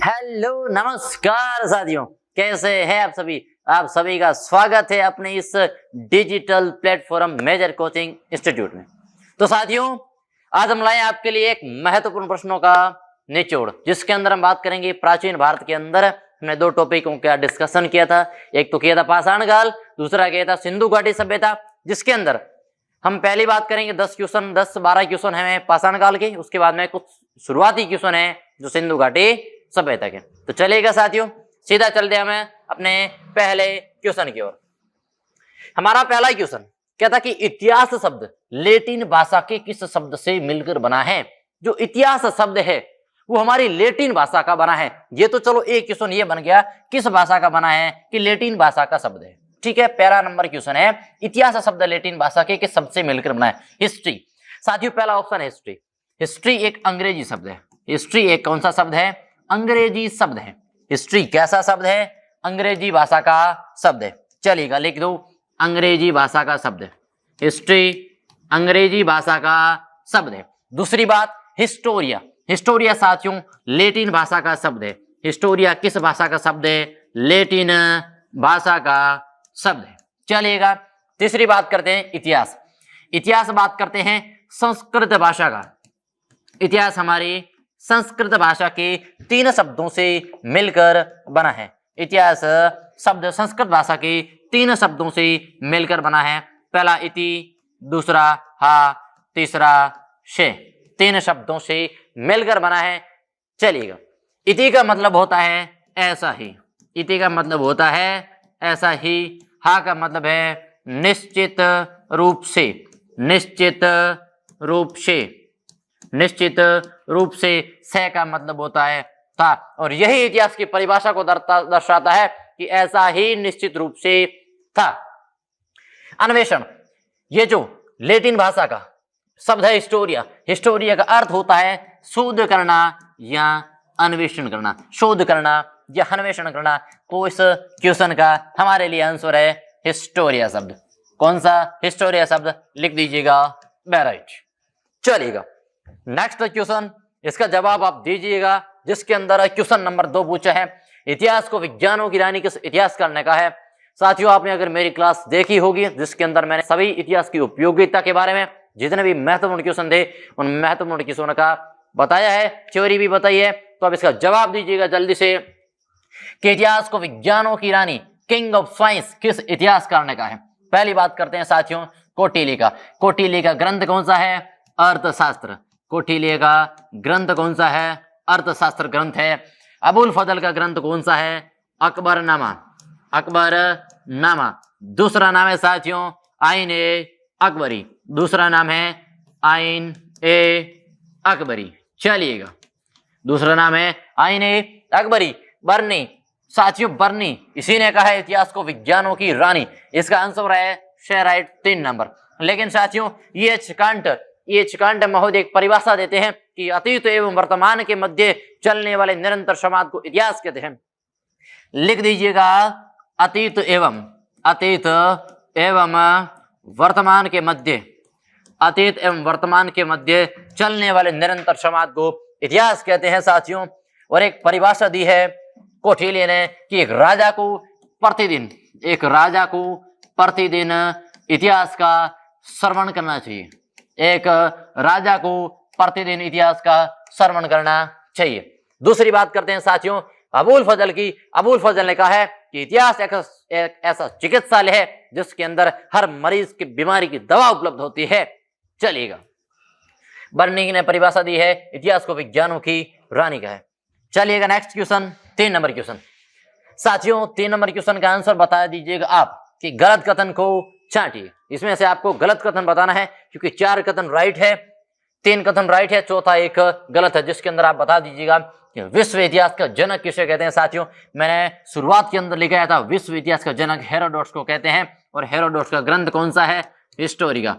Hello नमस्कार साथियों, कैसे हैं आप सभी। आप सभी का स्वागत है अपने इस digital platform major coaching institute में। तो साथियों, आज हम लाए आपके लिए एक महत्वपूर्ण प्रश्नों का निचोड़, जिसके अंदर हम बात करेंगे प्राचीन भारत के अंदर हमने दो टॉपिकों का डिस्कशन किया था। एक तो किया था पाषाण काल, दूसरा किया था सिंधु घाटी सभ्यता, जिसके अंदर हम पहली बात करेंगे 10-12 क्वेश्चन है पाषाण काल के, उसके बाद में कुछ शुरुआती क्वेश्चन है जो सिंधु घाटी सभ्यता के। तो चलिएगा साथियों, सीधा चलते हमें अपने पहले क्वेश्चन की ओर। हमारा पहला क्वेश्चन कहता कि इतिहास शब्द लैटिन भाषा के किस शब्द से मिलकर बना है। जो इतिहास शब्द है वो हमारी लैटिन भाषा का बना है। ये तो चलो एक क्वेश्चन ये बन गया किस भाषा का बना है कि लैटिन भाषा का शब्द है। ठीक है, पहला नंबर क्वेश्चन है इतिहास शब्द लैटिन भाषा के किस शब्द से मिलकर बना है। हिस्ट्री साथियों, पहला ऑप्शन है हिस्ट्री। हिस्ट्री एक अंग्रेजी शब्द है। हिस्ट्री एक कौन सा शब्द है? अंग्रेजी शब्द है। हिस्ट्री कैसा शब्द है? अंग्रेजी भाषा का शब्द है। चलिएगा लिख दो, अंग्रेजी भाषा का शब्द है। हिस्ट्री अंग्रेजी भाषा का शब्द है। दूसरी बात हिस्टोरिया। हिस्टोरिया साथियों लैटिन भाषा का शब्द है। हिस्टोरिया किस भाषा का शब्द है? लैटिन भाषा का शब्द है। चलिएगा तीसरी बात करते हैं इतिहास। इतिहास बात करते हैं संस्कृत भाषा का। इतिहास हमारी संस्कृत भाषा के 3 शब्दों से मिलकर बना है। इतिहास शब्द संस्कृत भाषा के 3 शब्दों से मिलकर बना है। पहला इति, दूसरा हा, तीसरा शे। 3 शब्दों से मिलकर बना है। चलिएगा, इति का मतलब होता है ऐसा ही। इति का मतलब होता है ऐसा ही। हा का मतलब है निश्चित रूप से। निश्चित रूप से। निश्चित रूप से। से का मतलब होता है था। और यही इतिहास की परिभाषा को दर्शाता है कि ऐसा ही निश्चित रूप से था। अन्वेषण, ये जो लैटिन भाषा का शब्द है हिस्टोरिया। हिस्टोरिया का अर्थ होता है शोध करना या अन्वेषण करना। शोध करना या अन्वेषण करना। तो इस क्वेश्चन का हमारे लिए आंसर है हिस्टोरिया शब्द। कौन सा? हिस्टोरिया शब्द लिख दीजिएगा, राइट। चलिएगा नेक्स्ट क्वेश्चन, इसका जवाब आप दीजिएगा, जिसके अंदर क्वेश्चन नंबर 2 पूछा है इतिहास को विज्ञानों की रानी किस इतिहासकार ने कहा है। साथियों, आपने अगर मेरी क्लास देखी होगी जिसके अंदर मैंने सभी इतिहास की उपयोगिता के बारे में जितने भी महत्वपूर्ण क्वेश्चन थे उन महत्वपूर्ण क्वेश्चन का बताया है, थ्योरी भी बताई है। तो अब इसका जवाब दीजिएगा जल्दी से कि इतिहास को विज्ञानों की रानी किंग ऑफ साइंस किस इतिहासकार ने कहा है। पहली बात करते हैं साथियों कौटिल्य का। कौटिल्य का ग्रंथ कौन सा है? अर्थशास्त्र। कौटिल्य का ग्रंथ कौन सा है? अर्थशास्त्र ग्रंथ है। अबुल फजल का ग्रंथ कौन सा है? अकबरनामा। अकबरनामा। दूसरा नाम है साथियों आइन ए अकबरी। दूसरा नाम है आइन ए अकबरी। चलिएगा, दूसरा नाम है आइन ए अकबरी। बर्नी साथियों, बर्नी इसी ने कहा है इतिहास को विज्ञानों की रानी। इसका आंसर है शेराइट 3 नंबर। लेकिन साथियों ये कांट महोदय एक परिभाषा देते हैं कि अतीत एवं वर्तमान के मध्य चलने वाले निरंतर समाज को इतिहास कहते हैं। लिख दीजिएगा, अतीत एवं वर्तमान के मध्य, अतीत एवं वर्तमान के मध्य चलने वाले निरंतर समाज को इतिहास कहते हैं साथियों। और एक परिभाषा दी है कौटिल्य ने कि एक राजा को प्रतिदिन इतिहास का श्रवण करना चाहिए। एक राजा को प्रतिदिन इतिहास का श्रवण करना चाहिए। दूसरी बात करते हैं साथियों अबुल फजल की। अबुल फजल ने कहा है कि इतिहास एक ऐसा चिकित्सालय है जिसके अंदर हर मरीज की बीमारी की दवा उपलब्ध होती है। चलिएगा, बर्नी ने परिभाषा दी है इतिहास को विज्ञानों की रानी का है। चलिएगा नेक्स्ट क्वेश्चन, 3 नंबर क्वेश्चन। साथियों 3 नंबर क्वेश्चन का आंसर बता दीजिएगा आप कि गलत कथन को छांटिए। इसमें से आपको गलत कथन बताना है क्योंकि 4 कथन राइट है, 3 कथन राइट है, चौथा एक गलत है, जिसके अंदर आप बता दीजिएगा कि विश्व इतिहास का जनक किसे कहते हैं। साथियों मैंने शुरुआत के अंदर लिखाया था विश्व इतिहास का जनक हेरोडोटस को कहते हैं। और हेरोडोटस का ग्रंथ कौन सा है? हिस्टोरिका।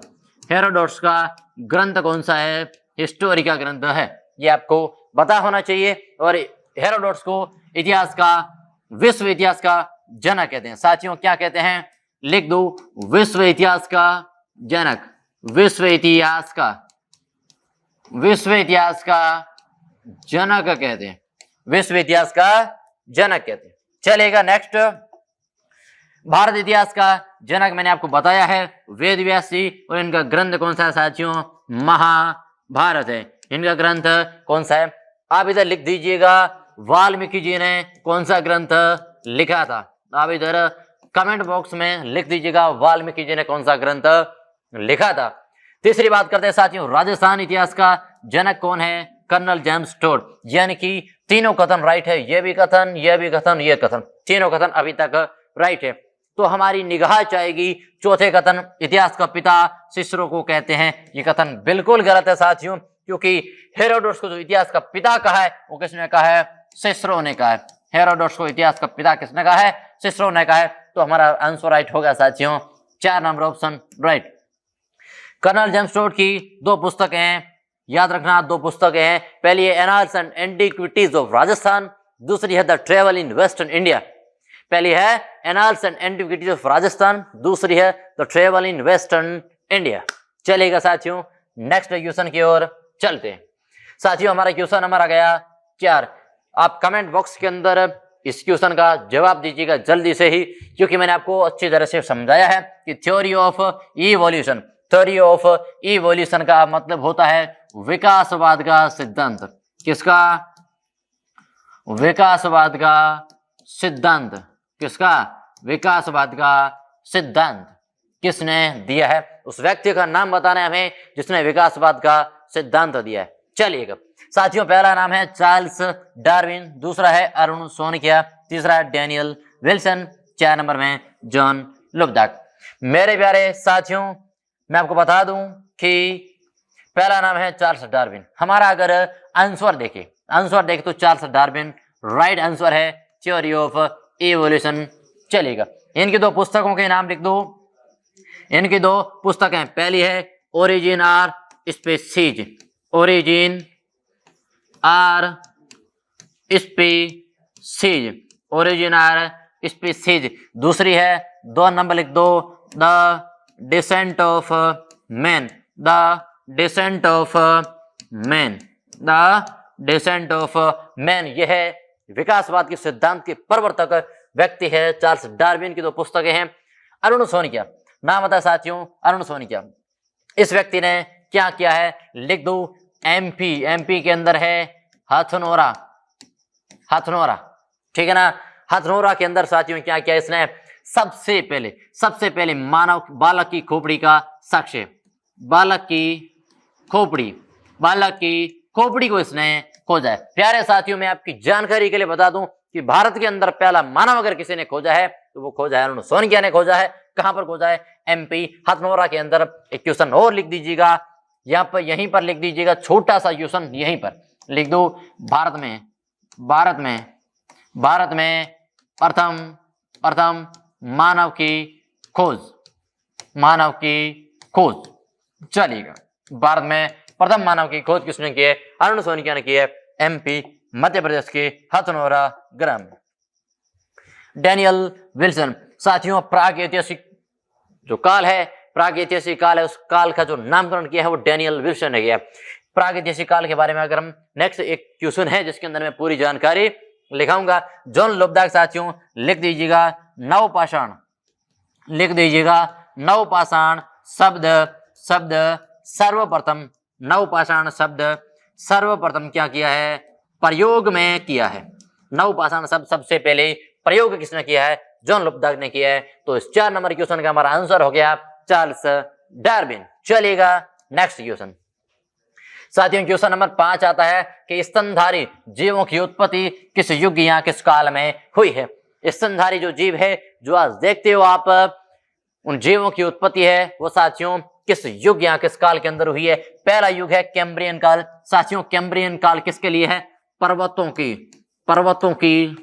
हेरोडोटस का ग्रंथ कौन सा है? हिस्टोरिका ग्रंथ है। ये आपको पता होना चाहिए। और हेरोडोटस को इतिहास का विश्व इतिहास का जनक कहते हैं। साथियों क्या कहते हैं? लिख दो, विश्व इतिहास का जनक। विश्व इतिहास का जनक कहते हैं। विश्व इतिहास का जनक कहते हैं। चलेगा नेक्स्ट, भारत इतिहास का जनक मैंने आपको बताया है वेद व्यास जी, और इनका ग्रंथ कौन सा है साथियों? महाभारत है। इनका ग्रंथ कौन सा है? आप इधर लिख दीजिएगा वाल्मीकि जी ने कौन सा ग्रंथ लिखा था। आप इधर कमेंट बॉक्स में लिख दीजिएगा वाल्मीकि जी ने कौन सा ग्रंथ लिखा था। तीसरी बात करते हैं साथियों, राजस्थान इतिहास का जनक कौन है? Colonel James Tod. यानी कि तीनों कथन राइट है, ये भी कथन, ये भी कथन, ये कथन, तीनों कथन अभी तक राइट है। तो हमारी निगाह चाहेगी चौथे कथन, इतिहास का पिता सिसरो को कहते हैं। ये कथन बिल्कुल गलत है साथियों, क्योंकि हेरोडोटस को जो इतिहास का पिता कहा है वो किसने कहा है? सिसरो ने कहा है। हेरोडोटस को इतिहास का पिता किसने कहा है? सिसरो ने कहा है। तो हमारा आंसर राइट होगा साथियों, 4 number option right. Colonel James Tod की 2 पुस्तकें हैं, याद रखना 2 पुस्तकें हैं। पहली है annals and antiquities of Rajasthan, दूसरी है the travel in western India. पहली है annals and antiquities of Rajasthan, दूसरी है the travel in western India. चलेगा साथियों, नेक्स्ट क्वेश्चन की ओर चलते हैं। साथियों हमारा क्वेश्चन नंबर आ गया 4। आप कमेंट बॉक्स के अंदर इस क्वेश्चन का जवाब दीजिएगा जल्दी से ही, क्योंकि मैंने आपको अच्छी तरह से समझाया है कि theory of evolution, theory of evolution का मतलब होता है विकासवाद का सिद्धांत। किसका? विकासवाद का सिद्धांत। किसका? विकासवाद का सिद्धांत किसने दिया है? उस व्यक्ति का नाम बताना है हमें जिसने विकासवाद का सिद्धांत दिया है। चलिएगा साथियों, पहला नाम है चार्ल्स डार्विन, दूसरा है अरुण सोनकिया, तीसरा है डैनियल विल्सन, 4 नंबर में जॉन लुबडाक। मेरे प्यारे साथियों, मैं आपको बता दूं कि पहला नाम है चार्ल्स डार्विन। हमारा अगर आंसर देखे तो चार्ल्स डार्विन राइट आंसर है, थ्योरी ऑफ इवोल्यूशन। चलेगा, इनकी 2 पुस्तकों के नाम लिख दो। इनकी 2 पुस्तकें, पहली है Origin of Species, Origin of Species, Origin of Species. दूसरी है 2 नंबर लिख दो, the Descent of Man, the Descent of Man, the Descent of Man. यह है विकासवाद के सिद्धांत के प्रवर्तक व्यक्ति है चार्ल्स डार्विन की 2 पुस्तकें हैं। अरुण सोनकिया, नाम बता साथियों, अरुण सोनकिया। इस व्यक्ति ने क्या किया है? लिख दो एमपी, एमपी के अंदर है हथनोरा, हथनोरा, ठीक है ना। हथनोरा के अंदर साथियों क्या किया इसने? सबसे पहले मानव बालक की खोपड़ी का साक्ष्य, बालक की खोपड़ी को इसने खोजा है। प्यारे साथियों, मैं आपकी जानकारी के लिए बता दूं कि भारत के अंदर पहला मानव अगर किसी ने खोजा है तो वो खोजा है अरुण सोनकिया ने खोजा है। कहां पर खोजा है? एमपी हथनोरा के अंदर। एक क्वेश्चन और लिख दीजिएगा यहाँ पर, यहीं पर लिख दीजिएगा, छोटा सा क्वेश्चन यहीं पर लिख दो। भारत में प्रथम मानव की खोज। चलिएगा, भारत में प्रथम मानव की खोज किसने की है? अरुण सोनकिया ने की है, एमपी मध्य प्रदेश के हथनोरा ग्राम में। डैनियल विल्सन, साथियों प्रागैतिहासिक जो काल है, प्रागैतिहासिक काल है, उस काल का जो नामकरण किया है वो डैनियल विल्सन ने किया। प्रागैतिहासिक काल के बारे में अगर हम नेक्स्ट एक क्वेश्चन है जिसके अंदर मैं पूरी जानकारी लिखाऊंगा। जॉन लुबडाक साथियों लिख दीजिएगा नवपाषाण, लिख दीजिएगा नवपाषाण शब्द सर्वप्रथम, नवपाषाण शब्द सर्वप्रथम क्या किया है? प्रयोग में किया है। नवपाषाण शब्द सबसे पहले प्रयोग किसने किया है? जॉन लुबडाक ने किया है। तो इस 4 नंबर क्वेश्चन का हमारा आंसर हो गया चार्ल्स डार्विन। चलिएगा नेक्स्ट क्वेश्चन साथियों, क्वेश्चन नंबर 5 आता है कि स्तनधारी जीवों की उत्पत्ति किस युग या किस काल में हुई है? स्तनधारी जो जीव है, जो आज देखते हो आप, उन जीवों की उत्पत्ति है वो साथियों किस युग या किस काल के अंदर हुई है? पहला युग है कैम्ब्रियन काल। साथियों कैम्ब्रियन काल किसके लिए है? पर्वतों की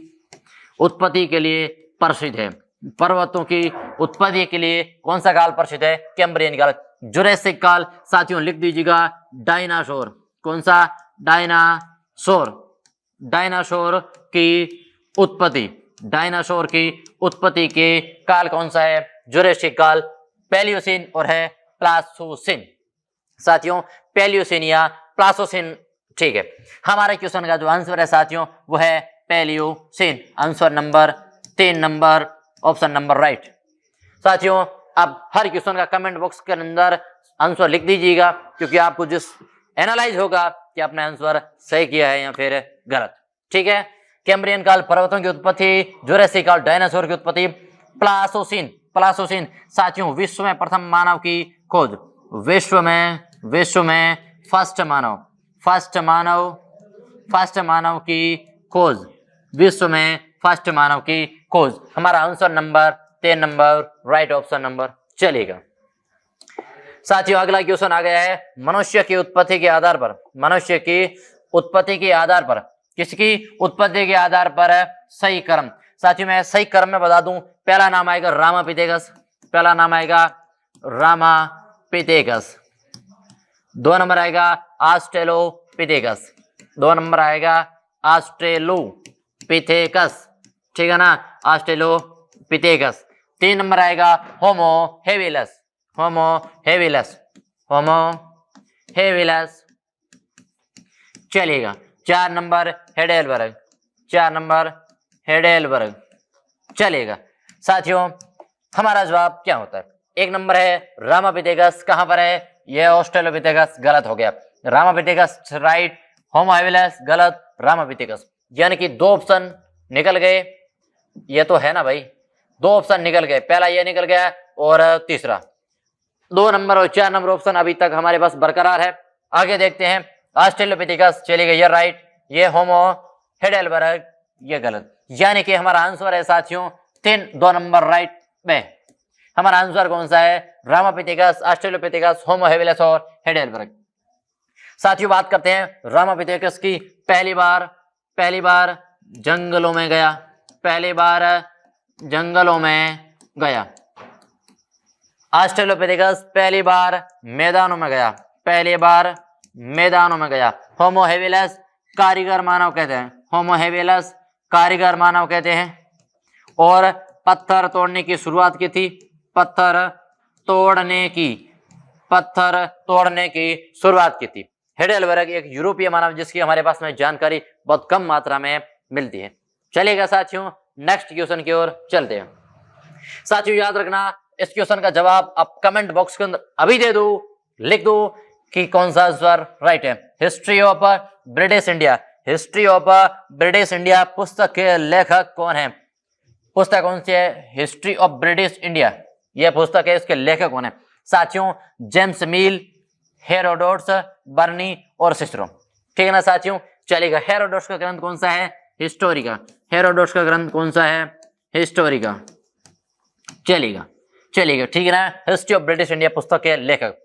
उत्पत्ति के लिए प्रसिद्ध है। पर्वतों की उत्पत्ति के लिए कौन सा काल प्रसिद्ध है? कैम्ब्रियन काल। जुरेसिक काल साथियों लिख दीजिएगा डायनासोर। कौन सा? डायनासोर। डायनासोर की उत्पत्ति के काल कौन सा है? जुरेसिक काल, पैलियोसिन और है प्लास्टोसिन। साथियों पैलियोसिन या प्लास्टोसिन ठीक है, हमारे क्वेश्चन का जो आंसर है साथियों वो है Palaeocene. Answer number 3 number option number right. साथियों अब हर क्वेश्चन का कमेंट बॉक्स के अंदर आंसर लिख दीजिएगा, क्योंकि आपको जिस एनालाइज होगा कि आपने आंसर सही किया है या फिर गलत। ठीक है, कैम्ब्रियन काल पर्वतों की उत्पत्ति, जुरासिक काल डायनासोर की उत्पत्ति, प्लासोसीन। प्लासोसीन साथियों विश्व में प्रथम मानव की खोज, विश्व में फर्स्ट मानव की खोज, विश्व में फर्स्ट मानव की खोज। हमारा answer number 3 number right option number चलेगा। साथियों अगला क्वेश्चन आ गया है मनुष्य की उत्पत्ति के आधार पर, मनुष्य की उत्पत्ति के आधार पर, किसकी उत्पत्ति के आधार पर सही क्रम। साथियों मैं सही क्रम में बता दूं, पहला नाम आएगा रामापिथेकस, पहला नाम आएगा रामापिथेकस, 2 नंबर आएगा ऑस्ट्रेलोपिथेकस, 2 नंबर आएगा ऑस्ट्रेलोपिथेकस, ठीक है ना, ऑस्ट्रेलोपिथेकस। 3 नंबर आएगा होमो हेबिलस, होमो हेबिलस, होमो हेबिलस चलेगा। 4 नंबर हेडेलबर्ग, 4 नंबर हेडेलबर्ग चलेगा। साथियों हमारा जवाब क्या होता है? 1 नंबर है रामापिथेकस, कहां पर है? यह ऑस्ट्रेलोपिथेकस, गलत हो गया। रामापिथेकस राइट, होमो हेबिलस गलत, रामापिथेकस, यानी कि 2 ऑप्शन निकल गए। ये तो है ना भाई, 2 ऑप्शन निकल गए, पहला ये निकल गया और तीसरा। 2 नंबर और 4 नंबर ऑप्शन अभी तक हमारे पास बरकरार है। आगे देखते हैं, ऑस्ट्रेलोपिथेकस चलेगा ये राइट, ये होमो हेडेलबर्ग ये गलत, यानी कि हमारा आंसर है साथियों 2 नंबर राइट में। हमारा आंसर कौन सा है? रामापिथेकस, ऑस्ट्रेलोपिथेकस, होमो हेबिलस और हेडेलबर्ग। साथियों बात करते हैं रामापिथेकस की। पहली बार जंगलों में गया, पहली बार जंगलों में गया। ऑस्ट्रेलोपिथेकस पहली बार मैदानों में गया, पहली बार मैदानों में गया। होमो हेबिलस कारीगर मानव कहते हैं, होमो हेबिलस कारीगर मानव कहते हैं। और पत्थर तोड़ने की शुरुआत की थी, पत्थर तोड़ने की शुरुआत की थी। हेडेलबर्ग एक यूरोपीय मानव जिसकी हमारे पास में जानकारी बहुत कम मात्रा में मिलती है। चलेगा साथियों नेक्स्ट क्वेश्चन की ओर चलते हैं। साथियों याद रखना इस क्वेश्चन का जवाब आप कमेंट बॉक्स के अंदर अभी दे दो, लिख दो कि कौन सा आंसर राइट है। History of British India, history of British India पुस्तक के लेखक कौन है? पुस्तक कौन सी है? हिस्ट्री ऑफ ब्रिटिश इंडिया, यह पुस्तक है, इसके लेखक कौन है? साथियों जेम्स मिल, हेरोडोट्स, बर्नी और सिस्रो, ठीक है ना साथियों। चलेगा, हेरोडोट्स का ग्रंथ कौन सा है? हिस्टोरिका, हेरोडोट्स का ग्रंथ कौन सा है? हिस्टोरिका चलेगा, ठीक है ना। हिस्ट्री ऑफ ब्रिटिश इंडिया पुस्तक के लेखक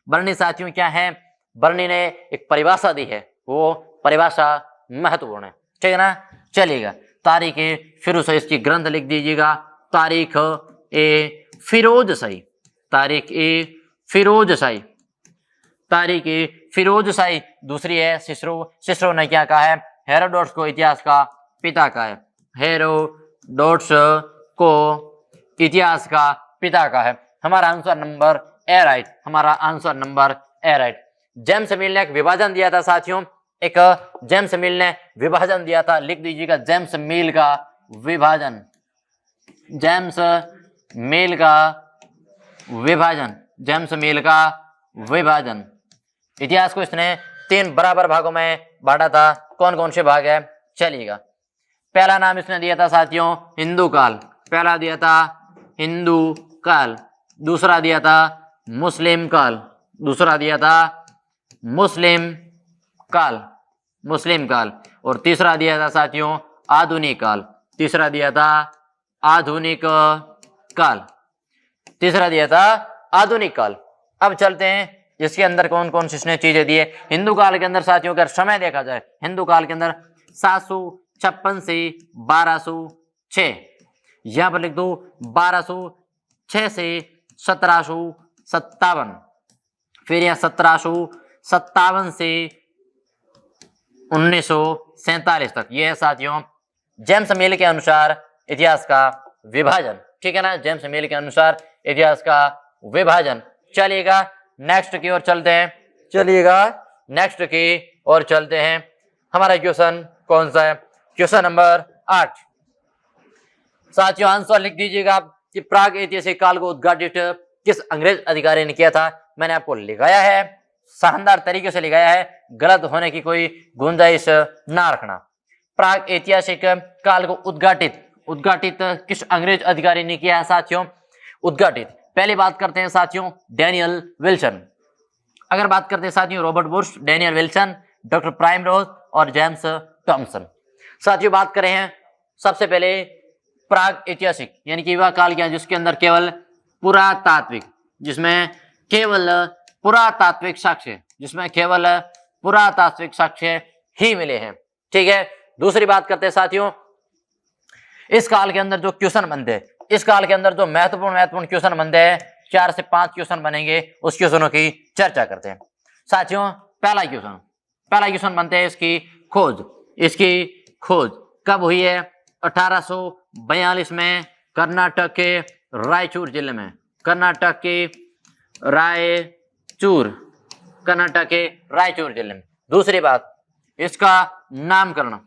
बर्नी साथियों क्या है? बर्नी ने एक परिभाषा दी है, वो परिभाषा महत्वपूर्ण है, ठीक है ना। चलेगा, तारीख ए फिरोजशाही, इसकी ग्रंथ लिख दीजिएगा, तारीख ए फिरोजशाही, तारीख ए फिरोजशाही। दूसरी है सिस्रो ने क्या कहा है? हेरोडोट्स को इतिहास का पिता कहा है, हेरोडोट्स को इतिहास का पिता का है। हमारा आंसर नंबर ए राइट, हमारा answer number A right. James मिल ने एक विभाजन दिया था साथियों, एक जेम्स मिल ने विभाजन दिया था, लिख दीजिएगा जेम्स मिल का विभाजन, जेम्स मिल का विभाजन, जेम्स मिल का विभाजन। इतिहास को इसने 3 बराबर भागों में बांटा था, कौन कौन से भाग है? चलिएगा, पहला नाम इसने दिया था साथियों हिंदू काल, पहला दिया था हिंदू काल, दूसरा दिया था मुस्लिम काल, दूसरा दिया था मुस्लिम काल, और तीसरा दिया था साथियों आधुनिक काल, तीसरा दिया था आधुनिक काल, तीसरा दिया था आधुनिक काल। अब चलते हैं इसके अंदर कौन कौन सी इसने चीजें दी है। हिंदू काल के अंदर साथियों अगर समय देखा जाए, हिंदू काल के अंदर 756 से 1206, यहां पर लिख दो 1206 से 1757, फिर यहाँ 1757 से 1947 तक, यह है साथियों जेम्स मिल के अनुसार इतिहास का विभाजन, ठीक है ना, जेम्स मिल के अनुसार इतिहास का विभाजन। चलिएगा नेक्स्ट की ओर चलते हैं, चलिएगा नेक्स्ट की और चलते हैं। हमारा क्वेश्चन कौन सा है? Question number 8। साथियों आंसर लिख दीजिएगा आप कि प्राग ऐतिहासिक काल को उद्घाटित किस अंग्रेज अधिकारी ने किया था। मैंने आपको लिखाया है, शानदार तरीके से लिखाया है, गलत होने की कोई गुंजाइश ना रखना। प्राग ऐतिहासिक काल को उद्घाटित किस अंग्रेज अधिकारी ने किया है साथियों? उद्घाटित पहली बात करते हैं साथियों डैनियल विल्सन। अगर बात करते हैं साथियों Robert Bush, Daniel Wilson, doctor primrose और जेम्स टॉमसन। साथियों बात करें हैं सबसे पहले प्राग ऐतिहासिक यानी कि वह काल क्या जिसके अंदर केवल पुरातात्विक साक्ष्य ही मिले हैं। ठीक है, दूसरी बात करते हैं साथियों इस काल के अंदर जो क्वेश्चन बनते हैं, इस काल के अंदर जो महत्वपूर्ण क्वेश्चन बनते हैं, 4 से 5 क्वेश्चन बनेंगे, उस क्वेश्चनों की चर्चा करते हैं। साथियों पहला क्वेश्चन बनते हैं इसकी खोज कब हुई है? 1842 में कर्नाटक के रायचूर जिले में, कर्नाटक के रायचूर जिले में। दूसरी बात इसका नामकरण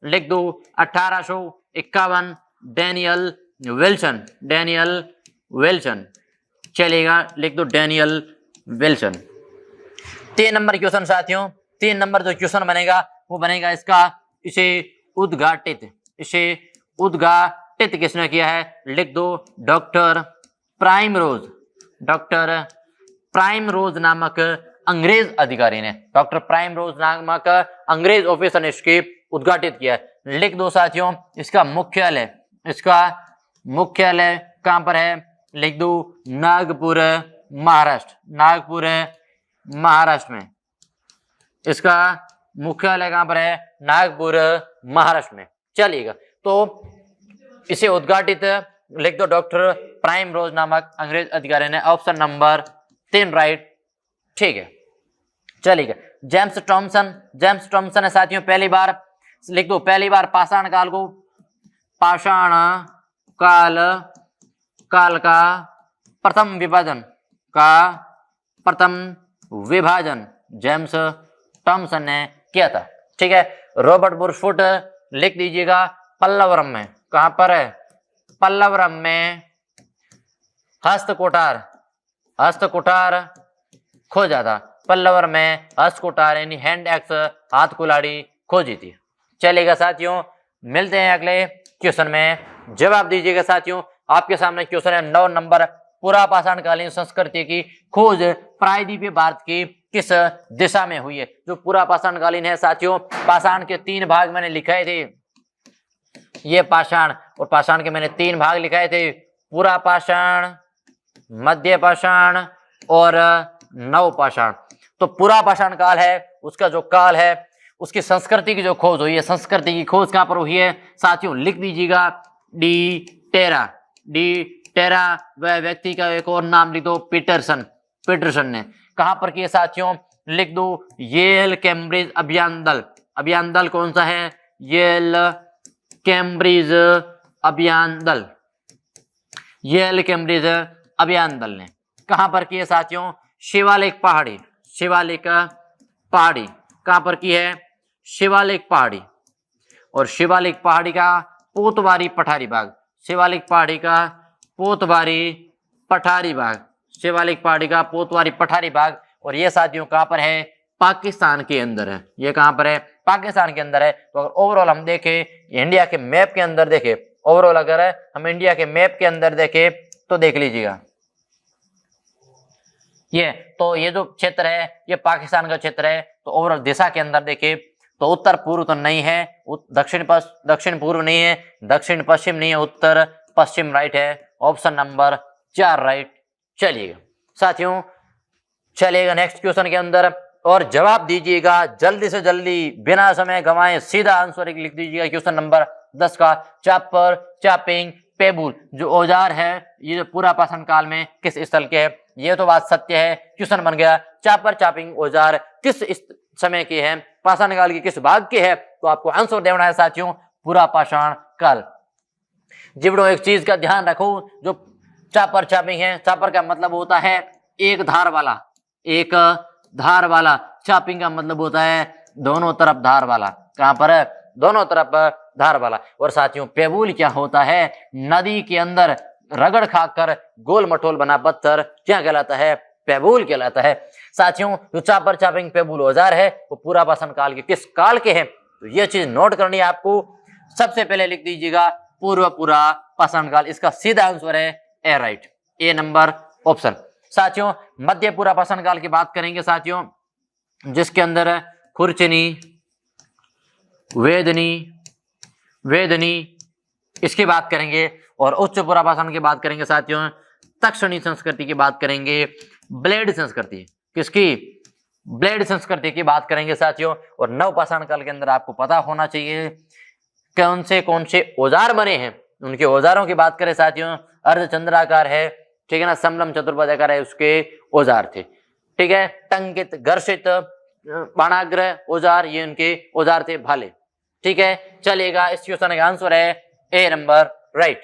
लिख दो 1851 डैनियल विल्सन चलेगा, लिख दो डैनियल विल्सन। 3 नंबर क्वेश्चन साथियों, 3 नंबर जो क्वेश्चन बनेगा वो बनेगा इसे उद्घाटित किसने किया है? लिख दो डॉक्टर प्राइमरोज नामक अंग्रेज अधिकारी ने, डॉक्टर प्राइमरोज नामक अंग्रेज ऑफिसर ने इसकी उद्घाटित किया है। लिख दो साथियों इसका मुख्यालय कहां पर है? लिख दो नागपुर महाराष्ट्र में। इसका मुख्यालय कहां पर है? नागपुर महाराष्ट्र में। चलिएगा, तो इसे उद्घाटित लिख दो डॉक्टर प्राइमरोज नामक अंग्रेज अधिकारी ने, ऑप्शन नंबर 3 राइट। ठीक है, चलिएगा जेम्स टॉमसन है साथियों। पहली बार लिख दो, पहली बार पाषाण काल का प्रथम विभाजन जेम्स टॉमसन ने किया था। ठीक है, रॉबर्ट बुशफुट लिख दीजिएगा पल्लवरम में, कहां पर है? पल्लवरम में हस्तकुठार खोजा था। पल्लवर में हस्तकुठार यानी हैंड एक्स, हाथ कुल्हाड़ी खोजी थी। चलेगा साथियों, मिलते हैं अगले क्वेश्चन में, जवाब दीजिएगा साथियों। आपके सामने क्वेश्चन है 9 नंबर, पूरा पाषाणकालीन संस्कृति की खोज प्रायद्वीपीय भारत की किस दिशा में हुई है? जो पूरा पाषाणकालीन है साथियों, पाषाण के 3 भाग मैंने लिखाए थे, ये पाषाण और पाषाण के मैंने 3 भाग लिखाए थे, पूरा पाषाण, मध्य पाषाण और नवपाषाण। तो पूरा पाषाण काल है, उसका जो काल है उसकी संस्कृति की जो खोज हुई है, संस्कृति की खोज कहां पर हुई है साथियों? लिख दीजिएगा डी टेरा। वह व्यक्ति का एक और नाम लिख दो पीटरसन ने। कहां पर किए साथियों? लिख दो येल कैम्ब्रिज अभियान दल कौन सा है? येल कैम्ब्रिज अभियान दल ने कहां पर किए साथियों? शिवालिक पहाड़ी कहां पर की है? शिवालिक पहाड़ी, और शिवालिक पहाड़ी का पोतवारी पठारी बाग, शिवालिक पहाड़ी का पोतवारी पठारी बाग। और ये साथियों कहां पर है? पाकिस्तान के अंदर है। ये कहां पर है? पाकिस्तान के अंदर है। तो अगर ओवरऑल हम देखें इंडिया के मैप के अंदर देखें, ओवरऑल अगर हम इंडिया के मैप के अंदर देखें तो देख लीजिएगा, ये जो क्षेत्र है ये पाकिस्तान का क्षेत्र है। तो ओवरऑल दिशा के अंदर देखें तो उत्तर पूर्व तो नहीं है, दक्षिण पूर्व नहीं है, दक्षिण पश्चिम नहीं है, उत्तर पश्चिम राइट है, ऑप्शन नंबर 4 राइट। चलिएगा साथियों, चलिएगा नेक्स्ट क्वेश्चन के अंदर और जवाब दीजिएगा जल्दी से जल्दी, बिना समय गंवाए सीधा आंसर लिख दीजिएगा। क्वेश्चन नंबर 10 का चापर, चापिंग, पेबुल जो औजार है ये जो पूरा पाषाण काल में किस स्थल के है? ये तो बात सत्य है। क्वेश्चन बन गया चापर चापिंग औजार किस समय के हैं? पाषाण काल के किस भाग के है? तो आपको आंसर देना है साथियों पूरा पाषाण काल। जिबड़ो एक चीज का ध्यान रखो, जो चापर चापिंग है, चापर का मतलब होता है एक धार वाला, एक धार वाला, चॉपिंग का मतलब होता है दोनों तरफ धार वाला, कहां पर है, दोनों तरफ धार वाला। और साथियों पेबुल क्या होता है, नदी के अंदर रगड़ खाकर गोल मटोल बना पत्थर क्या कहलाता है, पेबुल कहलाता है। साथियों जो चापर चॉपिंग पेबुल औजार है वो पूरा पाषाण काल के किस काल के हैं, तो ये चीज नोट करनी है आपको। सबसे पहले लिख दीजिएगा पूर्व पूरा पाषाण काल, इसका सीधा आंसर है ए राइट, ए नंबर ऑप्शन। साथियों मध्य पूरा पाषाण काल की बात करेंगे साथियों, जिसके अंदर खुरचनी, वेदनी इसकी बात करेंगे, और उच्च पूरा पाषाण की बात करेंगे साथियों, तक्षणी संस्कृति की बात करेंगे, ब्लेड संस्कृति, किसकी, ब्लेड संस्कृति की बात करेंगे साथियों। और नव पाषाण काल के अंदर आपको पता होना चाहिए कौन से औजार बने हैं, उनके औजारों की बात करें साथियों, अर्धचंद्राकार है, ठीक है ना, समलम चतुर्भुजाकार है, उसके औजार थे, ठीक है। टंकित, घर्षित, बाणाग्र औजार, ये उनके औजार थे, भाले, ठीक है। चलेगा, इस क्वेश्चन का आंसर है ए नंबर राइट।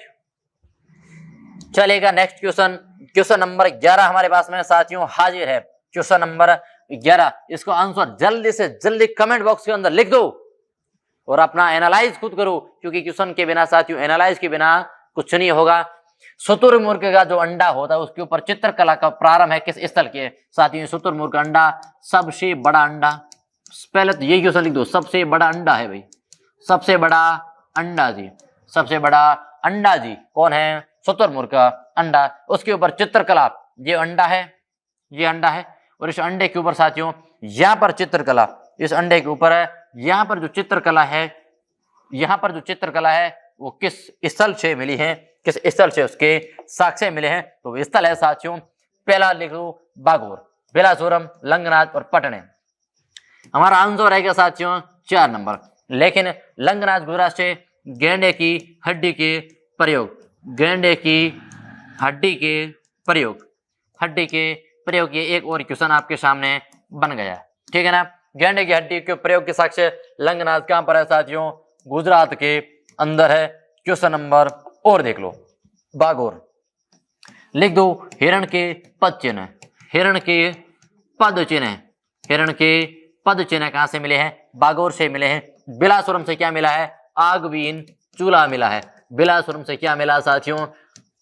चलेगा नेक्स्ट क्वेश्चन, क्वेश्चन नंबर 11 हमारे पास में साथियों हाजिर है। क्वेश्चन नंबर 11, इसको आंसर जल्दी से जल्दी कमेंट बॉक्स के अंदर लिख दो और अपना एनालाइज खुद करो, क्योंकि क्वेश्चन के बिना साथियों, एनालाइज के बिना कुछ नहीं होगा। शुतुरमुर्ग का जो अंडा होता है उसके ऊपर चित्रकला का प्रारंभ है किस स्थल के, साथियों शुतुरमुर्ग का अंडा, सबसे बड़ा अंडा, पहले तो ये क्वेश्चन लिख दो, सबसे बड़ा अंडा है भाई, सबसे बड़ा अंडा जी, सबसे बड़ा अंडा जी कौन है, शुतुरमुर्ग का अंडा, उसके ऊपर चित्रकला, ये अंडा है, ये अंडा है, और इस अंडे के ऊपर साथियों यहाँ पर चित्रकला, इस अंडे के ऊपर यहाँ पर जो चित्रकला है, यहाँ पर जो चित्रकला है वो किस स्थल से मिली है, किस स्थल से उसके साक्ष्य मिले हैं, तो वो स्थल है साथियों, पहला लिख लो बागोर, बेलासुरम, लंगनाथ और पटने। हमारा आंसर रहेगा साथियों 4 नंबर। लेकिन लंगनाथ गुजरात से गेंडे की हड्डी के प्रयोग, गेंडे की हड्डी के प्रयोग, हड्डी के प्रयोग, ये एक और क्वेश्चन आपके सामने बन गया, ठीक है ना। गेंडे की हड्डी के प्रयोग के साक्ष्य लंगनाथ कहां पर है साथियों, गुजरात के अंदर है। क्वेश्चन नंबर और देख लो, बागोर लिख दो, हिरण के पद चिन्ह, हिरण के पद चिन्ह, हिरण के पद चिन्ह कहां से मिले हैं, बागोर से मिले हैं। बिलासुरम से क्या मिला है, आग विहीन चूल्हा मिला है, बिलासुरम से क्या मिला साथियों,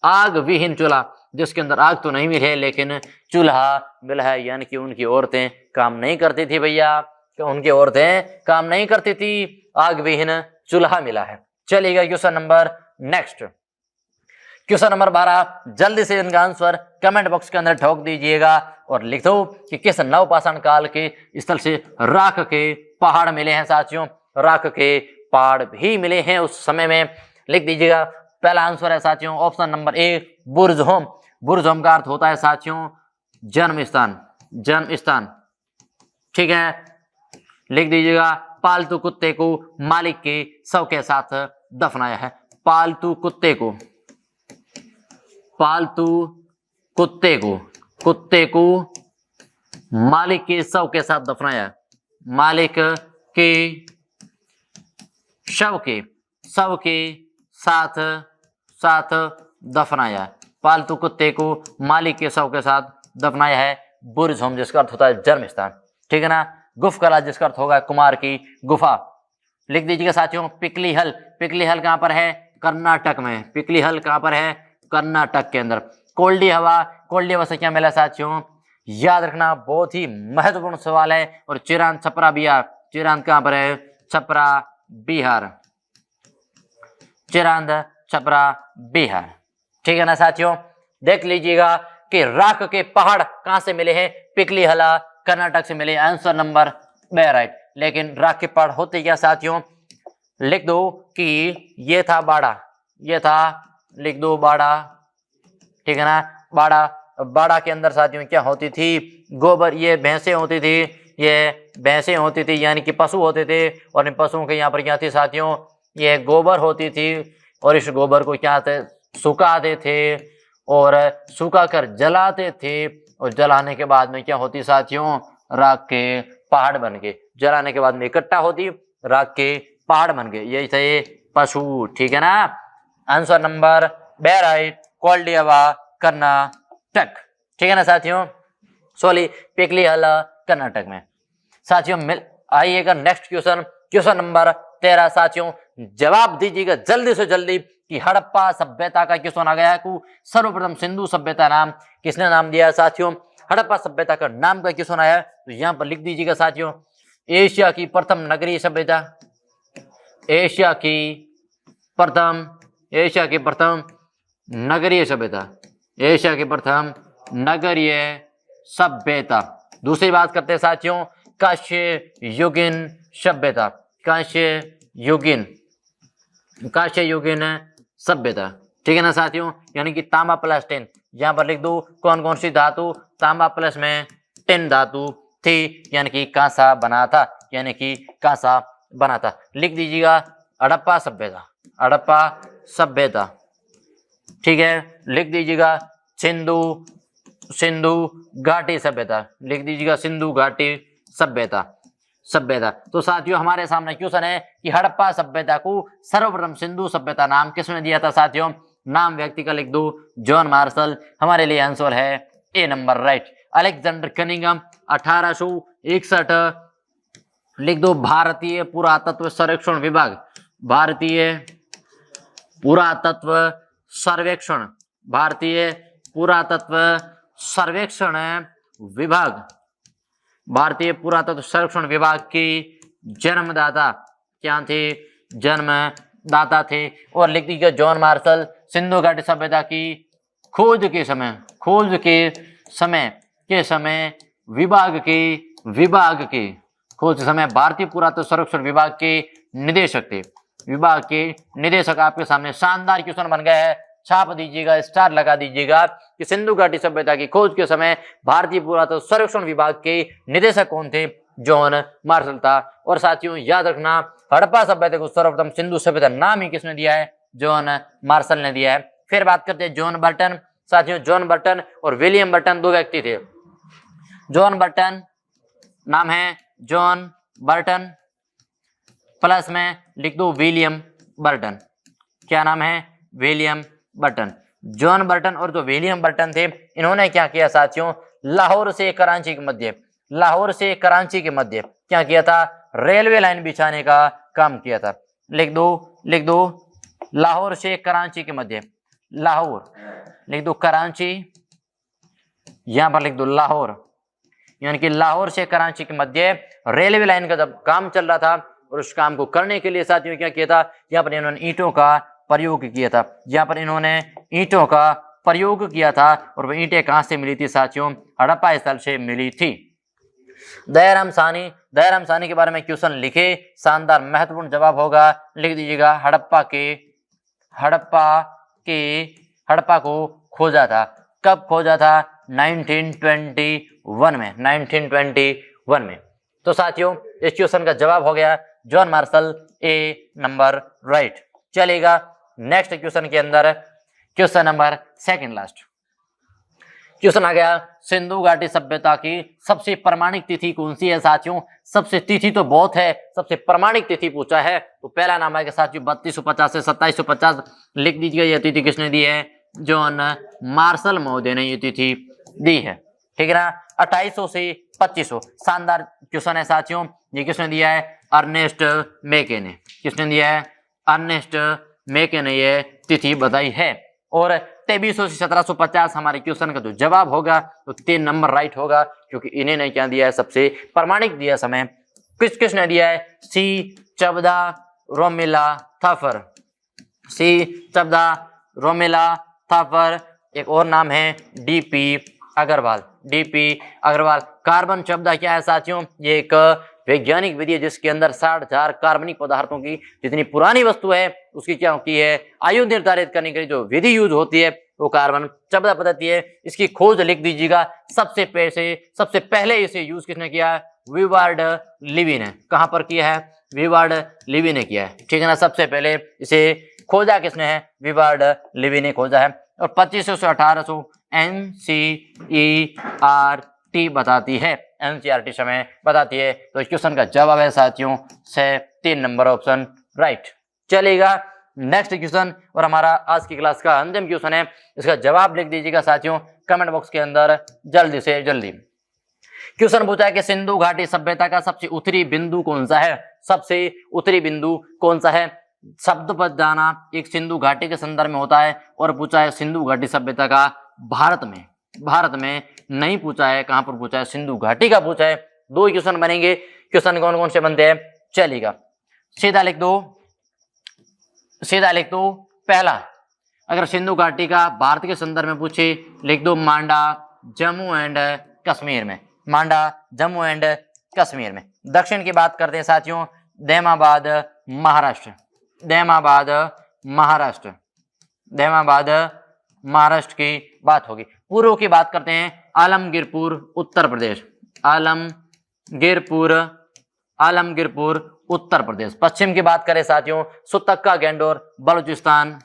आग विहीन चूल्हा, जिसके अंदर आग तो नहीं मिले लेकिन चूल्हा मिला है, यानी कि उनकी औरतें काम नहीं करती थी भैया, उनकी औरतें काम नहीं करती थी, आग विहीन चूल्हा मिला है। चलिएगा question number next, question number 12, जल्दी से इनका आंसर कमेंट बॉक्स के अंदर ठोक दीजिएगा और लिख दो कि किस नवपाषाण काल के स्थल से राख के पहाड़ मिले हैं साथियों, राख के पहाड़ भी मिले हैं उस समय में, लिख दीजिएगा। पहला आंसर है साथियों option number A Burzahom, Burzahom का अर्थ होता है साथियों जन्म स्थान, जन्म स्थान, ठीक है, लिख दीजिएगा। पालतू कुत्ते को मालिक के शव के साथ दफनाया है, पालतू कुत्ते को, पालतू कुत्ते को, कुत्ते को मालिक के शव के साथ दफनाया, मालिक के शव के साथ साथ दफनाया, पालतू कुत्ते को मालिक के शव के साथ दफनाया है। बुर्जहोम जिसका अर्थ होता है जन्म स्थान, ठीक है ना। गुफकला जिसका अर्थ होगा कुमार की गुफा, लिख दीजिएगा साथियों। पिकली हल, पिकली हल कहां पर है, कर्नाटक में, पिकली हल कहां पर है, कर्नाटक के अंदर। कोल्डी हवा, कोल्डी हवा से क्या मिला साथियों, याद रखना बहुत ही महत्वपूर्ण सवाल है। और चिरांद छपरा बिहार, चिरांद कहां पर है, छपरा बिहार, चिरांद छपरा बिहार, ठीक है ना साथियों। देख लीजिएगा कि राख के पहाड़ कहां से मिले हैं, पिकली हला कर्नाटक से मिले, आंसर नंबर बी राइट। लेकिन राख के पहाड़ होते क्या साथियों, लिख दो कि ये था बाड़ा, ये था, लिख दो बाड़ा, ठीक है ना। बाड़ा, बाड़ा के अंदर साथियों क्या होती थी, गोबर, ये भैंसें होती थी, ये भैंसें होती थी यानी कि पशु होते थे, और इन पशुओं के यहाँ पर क्या थी साथियों, ये गोबर होती थी, और इस गोबर को क्या थे, सुखाते थे, और सुखा कर जलाते थे, और जलाने के बाद में क्या होती साथियों, राख के पहाड़ बन गए, जलाने के बाद में इकट्ठा होती, राख के पहाड़ बन गए, यही थे पशु, ठीक है ना। आंसर नंबर बी राइट, कोल्डी हवा कर्नाटक, ठीक है ना साथियों। सोलिपेक्लिहल कर्नाटक में। साथियों आइएगा नेक्स्ट क्वेश्चन, क्वेश्चन नंबर 13 साथियों, जवाब दीजिएगा जल्दी से जल्दी कि हड़प्पा सभ्यता का क्वेश्चन आ गया है। सर्वप्रथम सिंधु सभ्यता नाम किसने नाम दिया साथियों? हड़प्पा सभ्यता का नाम का क्वेश्चन आया, तो यहाँ पर लिख दीजिएगा साथियों, एशिया की प्रथम नगरीय सभ्यता, एशिया की प्रथम नगरीय सभ्यता, एशिया की प्रथम नगरीय सभ्यता। दूसरी बात करते हैं साथियों, कांस्य युगीन सभ्यता, कांस्य युगीन सभ्यता, ठीक है ना साथियों, यानी कि तांबा प्लस टिन। यहाँ पर लिख दो कौन कौन सी धातु तांबा प्लस में टिन धातु थी, यानी कि कांसा बना था, यानी कि कांसा बना था। लिख दीजिएगा हड़प्पा सभ्यता, हड़प्पा सभ्यता, ठीक है। लिख दीजिएगा सिंधु घाटी सभ्यता, लिख दीजिएगा सिंधु घाटी सभ्यता। तो साथियों हमारे सामने क्वेश्चन है कि हड़प्पा सभ्यता को सर्वप्रथम सिंधु सभ्यता नाम किसने दिया था साथियों? नाम व्यक्ति का लिख दो, जॉन मार्शल। हमारे लिए आंसर है ए नंबर राइट। अलेक्जेंडर कनिंघम 1861, लिख दो भारतीय पुरातत्व सर्वेक्षण विभाग, भारतीय पुरातत्व सर्वेक्षण, भारतीय पुरातत्व सर्वेक्षण विभाग, भारतीय पुरातत्व सर्वेक्षण विभाग की जन्मदाता क्या थे? जन्मदाता थे। और लिख दीजिए जॉन मार्शल सिंधु घाटी सभ्यता की खोज के समय विभाग के भारतीय पुरातत्व सर्वेक्षण विभाग के निदेशक थे। विभाग के निदेशक आपके सामने शानदार क्वेश्चन बन गया है, छाप दीजिएगा, स्टार लगा दीजिएगा कि सिंधु घाटी सभ्यता की खोज के समय भारतीय पुरातत्व सर्वेक्षण विभाग के निदेशक कौन थे? जॉन मार्शल था। और साथियों याद रखना, हड़प्पा सभ्यता को सर्वप्रथम सिंधु सभ्यता नाम ही किसने दिया है? जॉन मार्शल ने दिया है। फिर बात करते हैं जॉन बर्टन। साथियों जॉन बर्टन और विलियम बर्टन दो व्यक्ति थे। जॉन बर्टन नाम है जॉन बर्टन, प्लस में लिख दो विलियम बर्टन। क्या नाम है? William Burton. जॉन बर्टन और जो विलियम बर्टन थे, इन्होंने क्या किया साथियों? लाहौर से कराची के मध्य क्या किया था? रेलवे लाइन बिछाने का काम किया था। लिख दो लाहौर से कराची के मध्य, लाहौर लिख दो, कराची यहां पर लिख दो लाहौर, यानी कि लाहौर से कराची के मध्य रेलवे लाइन का जब काम चल रहा था, और उस काम को करने के लिए साथियों क्या किया था? यहाँ पर इन्होंने ईंटों का प्रयोग किया था। यहाँ पर इन्होंने ईंटों का प्रयोग किया था। और वह ईंटें कहाँ से मिली थी साथियों? हड़प्पा स्थल से मिली थी। दयाराम साहनी के बारे में क्वेश्चन लिखे, शानदार महत्वपूर्ण जवाब होगा। लिख दीजिएगा हड़प्पा को खोजा था। कब खोजा था? 1921 में। तो साथियों इस क्वेश्चन का जवाब हो गया John Marshall, a number right. चलेगा नेक्स्ट क्वेश्चन के अंदर, question number second last question आ गया, सिंधु घाटी सभ्यता की सबसे प्रमाणिक तिथि कौन सी है साथियों? सबसे तिथि तो बहुत है, सबसे प्रमाणिक तिथि पूछा है तो पहला नाम आएगा साथियों 3250 से 2750। लिख दीजिएगा यह तिथि किसने दी है? जॉन मार्शल महोदय ने ये तिथि दी है, ठीक है ना। 2800 से 2500 शानदार क्वेश्चन है साथियों। ये किसने दिया है? अर्नेस्ट मेके ने। किसने दिया है? अर्नेस्ट मेके ने ये तिथि बताई है। और 2300 से 1750 हमारे क्वेश्चन का जो जवाब होगा तो 3 नंबर राइट होगा, क्योंकि इन्हें ने क्या दिया है? सबसे प्रमाणिक दिया समय। किसने दिया है? सी चबदा रोमिला थापर, सी चबदा रोमिला थापर। एक और नाम है DP Agarwal, DP Agarwal. Carbon चबदा क्या है साथियों? ये एक वैज्ञानिक विधि है जिसके अंदर 60,000 कार्बनिक पदार्थों की जितनी पुरानी वस्तु है उसकी क्या होती है? आयु निर्धारित करने के लिए जो विधि यूज होती है वो कार्बन चबदा पद्धति है। इसकी खोज लिख दीजिएगा। सबसे पहले इसे यूज किसने किया है? विवार्ड लिवी ने। कहां पर किया है? विवार्ड लिवी ने किया है, ठीक है ना। सबसे पहले इसे खोजा किसने है? विवार्ड लिवी ने खोजा है। और 2500 से 1800 NCERT बताती है, NCERT समय बताती है। तो इस क्वेश्चन का जवाब है साथियों से 3 नंबर ऑप्शन राइट। चलेगा नेक्स्ट क्वेश्चन, और हमारा आज की क्लास का अंतिम क्वेश्चन है। इसका जवाब लिख दीजिएगा साथियों कमेंट बॉक्स के अंदर जल्दी से जल्दी। क्वेश्चन पूछा है कि सिंधु घाटी सभ्यता का सबसे उत्तरी बिंदु कौन सा है, सबसे उत्तरी बिंदु कौन सा है। शब्द पर जाना एक सिंधु घाटी के संदर्भ में होता है, और पूछा है सिंधु घाटी सभ्यता का भारत में नहीं पूछा है, कहां पर पूछा है, सिंधु घाटी का पूछा है। दो ही क्वेश्चन बनेंगे। क्वेश्चन कौन कौन से बनते हैं, चलेगा सीधा लिख दो। पहला, अगर सिंधु घाटी का भारत के संदर्भ में पूछे, लिख दो मांडा जम्मू एंड कश्मीर में, मांडा जम्मू एंड कश्मीर में। दक्षिण की बात करते हैं साथियों, दहमाबाद महाराष्ट्र की बात होगी। पूर्व की बात करते हैं, आलमगीरपुर उत्तर प्रदेश। पश्चिम की बात करें साथियों, सुतक्का गैंडोर बलूचिस्तान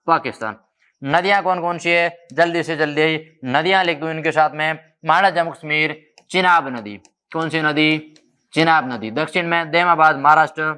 पाकिस्तान। नदियां कौन कौन सी है, जल्दी से जल्दी नदियां लिख दो इनके साथ में। मांडा जम्मू कश्मीर चिनाब नदी, कौन सी नदी, चिनाब नदी। दक्षिण में दहमाबाद महाराष्ट्र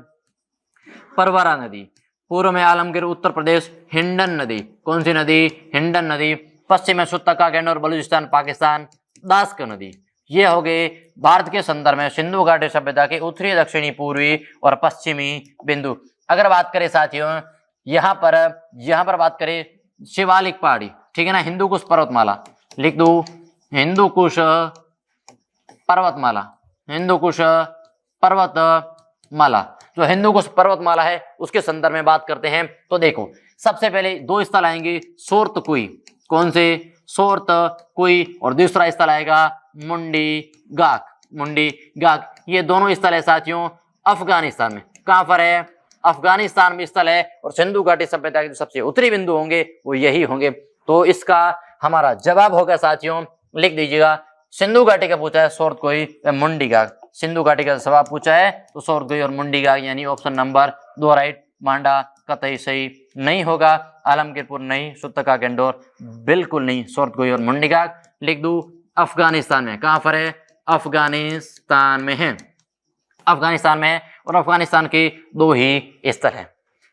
परवरा नदी। पूर्व में आलमगीर उत्तर प्रदेश हिंडन नदी, कौन सी नदी, हिंडन नदी। पश्चिम में सुतक्का गैंडोर बलूचिस्तान पाकिस्तान दास्क नदी। ये हो गए भारत के संदर्भ में सिंधु घाटी सभ्यता के उत्तरी, दक्षिणी, पूर्वी और पश्चिमी बिंदु। अगर बात करें साथियों, यहाँ पर बात करें शिवालिक पहाड़ी, ठीक है ना, हिंदुकुश पर्वतमाला लिख दो, हिंदुकुश पर्वतमाला। जो हिंदुकुश पर्वतमाला है उसके संदर्भ में बात करते हैं, तो देखो सबसे पहले दो स्थल आएंगे, सोर्तकुई, कौन से, सोर्तकुई, और दूसरा स्थल आएगा मुंडी गाक। ये दोनों स्थल है साथियों अफगानिस्तान में। कहां पर है, अफगानिस्तान में स्थल है। और सिंधु घाटी सभ्यता के जो सबसे उत्तरी बिंदु होंगे वो यही होंगे। तो इसका हमारा जवाब होगा साथियों, लिख दीजिएगा, सिंधु घाटी का पूछा है सोर्तकुई मुंडी गाक। सिंधु घाटी का सवाल पूछा है तो सोर्तकुई और मुंडी गाक, यानी ऑप्शन नंबर 2 राइट। मांडा कतई सही नहीं होगा, आलमगीरपुर नहीं, सुतक्का गैंडोर बिल्कुल नहीं, सोर्तकुई और मुंडी गाक लिख दू। अफगानिस्तान में, कहां पर है, अफगानिस्तान में है, और अफगानिस्तान के 2 ही स्थल है।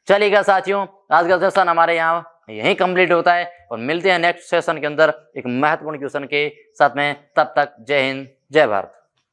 चलिएगा साथियों, आज का सेशन हमारे यहाँ यही कंप्लीट होता है, और मिलते हैं नेक्स्ट सेशन के अंदर एक महत्वपूर्ण क्वेश्चन के साथ में। तब तक जय हिंद, जय भारत।